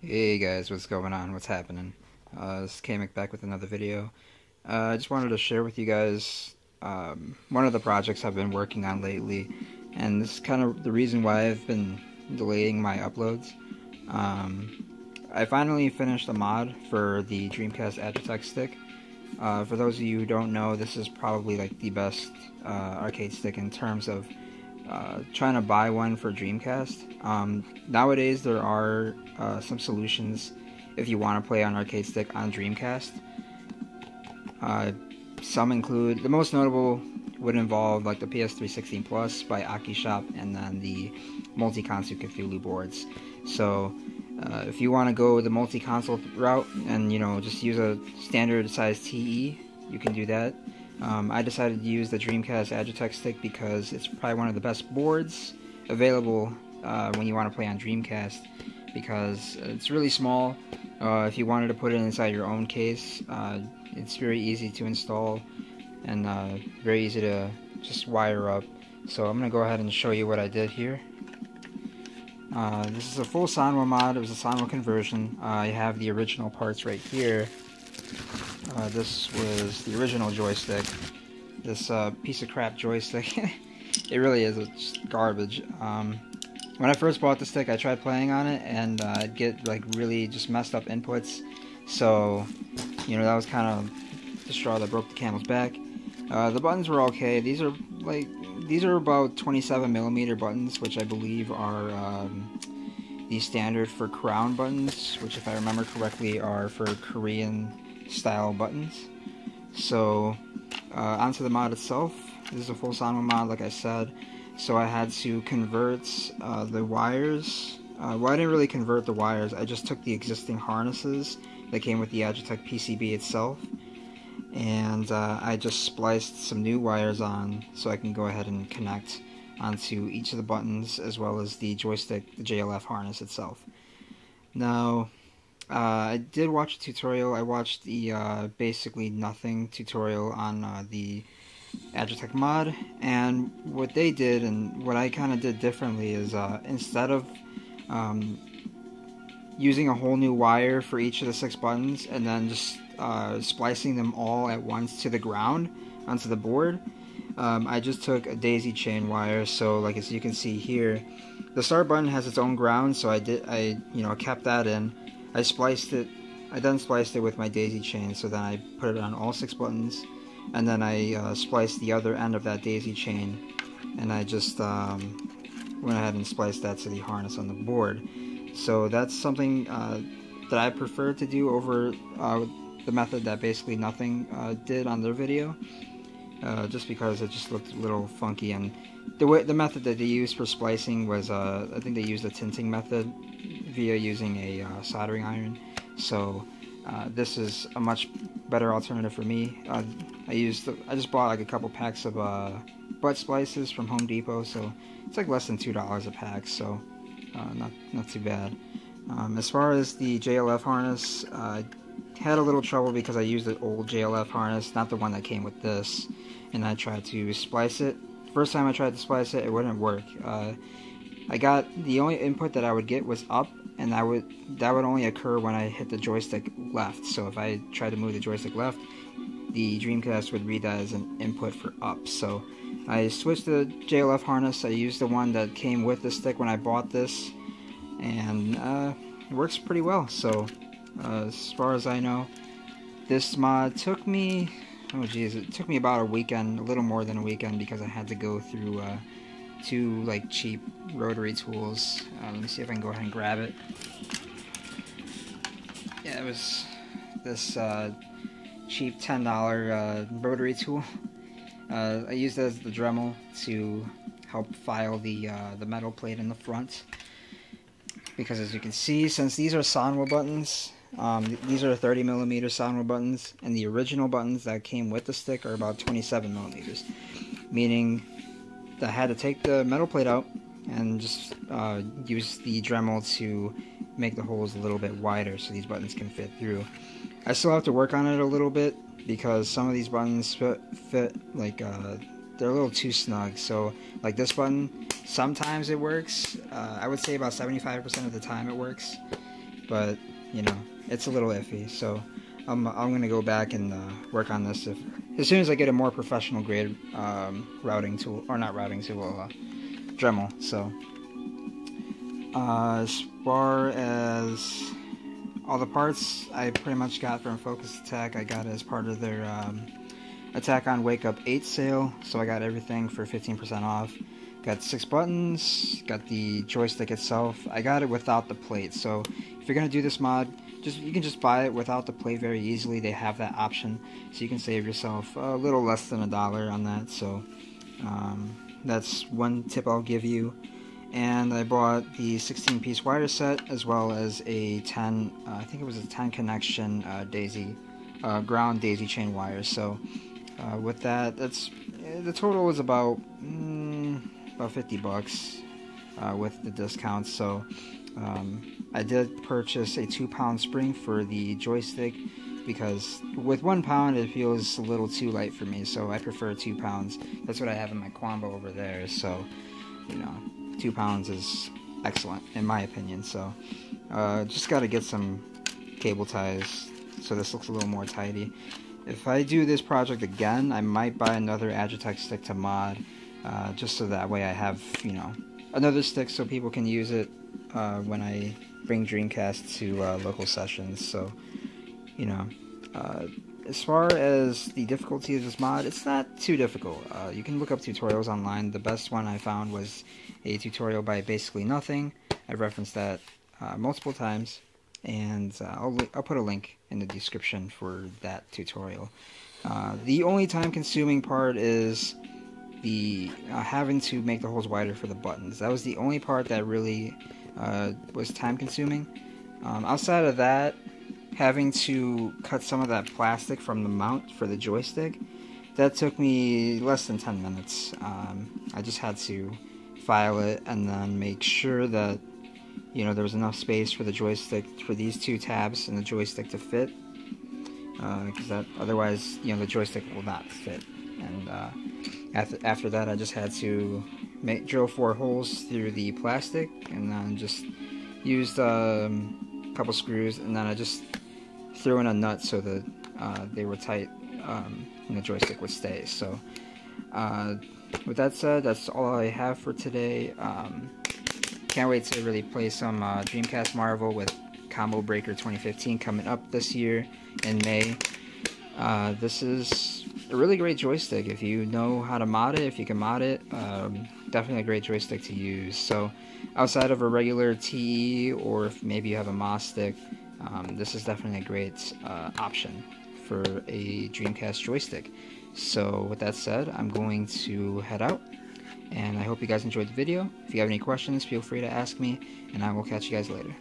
Hey guys, what's going on? What's happening? This is Kamek back with another video. I just wanted to share with you guys one of the projects I've been working on lately, and this is kind of the reason why I've been delaying my uploads. I finally finished a mod for the Dreamcast Agetec stick. For those of you who don't know, this is probably like the best arcade stick in terms of trying to buy one for Dreamcast. Nowadays there are some solutions if you want to play on arcade stick on Dreamcast. Some include, the most notable would involve like the PS316 Plus by AkiShop, and then the multi-console Cthulhu boards. So if you want to go the multi-console route and just use a standard size TE, you can do that. I decided to use the Dreamcast Agetec stick because it's probably one of the best boards available when you want to play on Dreamcast, because it's really small. If you wanted to put it inside your own case, it's very easy to install and very easy to just wire up. So I'm going to go ahead and show you what I did here. This is a full Sanwa mod. It was a Sanwa conversion. I have the original parts right here. This was the original joystick. This piece of crap joystick. It really is. It's garbage. When I first bought the stick, I tried playing on it, and I'd get like really just messed up inputs. So, that was kind of the straw that broke the camel's back. The buttons were okay. These are about 27mm buttons, which I believe are the standard for crown buttons, which, if I remember correctly, are for Korean style buttons. So onto the mod itself. This is a full Sanwa mod, like I said. So I had to convert the wires. Well, I didn't really convert the wires. I just took the existing harnesses that came with the Agetec PCB itself, and I just spliced some new wires on so I can go ahead and connect onto each of the buttons, as well as the joystick, the Jlf Harness itself. Now, I did watch a tutorial. I watched the basically nothing tutorial on the Agetec mod, and what they did and what I kind of did differently is instead of using a whole new wire for each of the 6 buttons and then just splicing them all at once to the ground onto the board, I just took a daisy chain wire. So like, as you can see here, the start button has its own ground, so I kept that in. I then spliced it with my daisy chain, so then I put it on all 6 buttons, and then I spliced the other end of that daisy chain, and I just went ahead and spliced that to the harness on the board. So that's something that I prefer to do over the method that basically nothing did on their video, just because it just looked a little funky. And the method that they used for splicing was, I think they used a tinting method via using a soldering iron. So this is a much better alternative for me. I just bought like a couple packs of butt splices from Home Depot, so it's like less than $2 a pack, so not too bad. As far as the Jlf harness, I had a little trouble because I used the old Jlf harness, not the one that came with this, and I tried to splice it. First time I tried to splice it, it wouldn't work. I got, the only input that I would get was up, and that would only occur when I hit the joystick left. So if I tried to move the joystick left, the Dreamcast would read that as an input for up. So I switched to the Jlf harness. I used the one that came with the stick when I bought this, and it works pretty well. So as far as I know, this mod took me, it took me about a weekend, a little more than a weekend, because I had to go through 2 like cheap rotary tools. Let me see if I can go ahead and grab it. Yeah, it was this cheap $10 rotary tool. I used it as the Dremel to help file the metal plate in the front, because as you can see, since these are Sanwa buttons, these are 30mm Sanwa buttons, and the original buttons that came with the stick are about 27mm, meaning that I had to take the metal plate out and just use the Dremel to make the holes a little bit wider so these buttons can fit through. I still have to work on it a little bit, because some of these buttons fit like they're a little too snug. So like this button, sometimes it works. I would say about 75% of the time it works. but you know, it's a little iffy. So I'm gonna go back and work on this as soon as I get a more professional grade routing tool, or not routing tool, Dremel. So as far as all the parts I pretty much got from Focus Attack, I got it as part of their Attack on Wake Up 8 sale, so I got everything for 15% off. Got 6 buttons, got the joystick itself. I got it without the plate, so if you're gonna do this mod, you can just buy it without the plate very easily. They have that option, so you can save yourself a little less than $1 on that. So that's one tip I'll give you. And I bought the 16-piece wire set, as well as a 10, I think it was a 10 connection ground daisy chain wire. So with that, the total was about $50 with the discount. So I did purchase a 2-pound spring for the joystick, because with 1 pound it feels a little too light for me, so I prefer 2 pounds. That's what I have in my Quambo over there, so you know, 2 pounds is excellent in my opinion. So just got to get some cable ties so this looks a little more tidy. If I do this project again, I might buy another Agetec stick to mod, just so that way I have, you know, another stick so people can use it when I bring Dreamcast to local sessions. So, you know, as far as the difficulty of this mod, it's not too difficult. You can look up tutorials online. The best one I found was a tutorial by Basically Nothing. I've referenced that multiple times, and I'll put a link in the description for that tutorial. The only time-consuming part is the having to make the holes wider for the buttons. That was the only part that really was time-consuming. Outside of that, having to cut some of that plastic from the mount for the joystick, that took me less than 10 minutes. I just had to file it and then make sure that, you know, there was enough space for the joystick, for these 2 tabs and the joystick to fit, because otherwise, you know, the joystick will not fit. And after that, I just had to drill 4 holes through the plastic, and then just used a couple screws, and then I just threw in a nut so that they were tight and the joystick would stay. So with that said, that's all I have for today. Can't wait to really play some Dreamcast Marvel with Combo Breaker 2015 coming up this year in May. This is a really great joystick if you know how to mod it, if you can mod it. Definitely a great joystick to use. So outside of a regular TE, or if maybe you have a MOS stick, this is definitely a great option for a Dreamcast joystick. So with that said, I'm going to head out, and I hope you guys enjoyed the video. If you have any questions, feel free to ask me, and I will catch you guys later.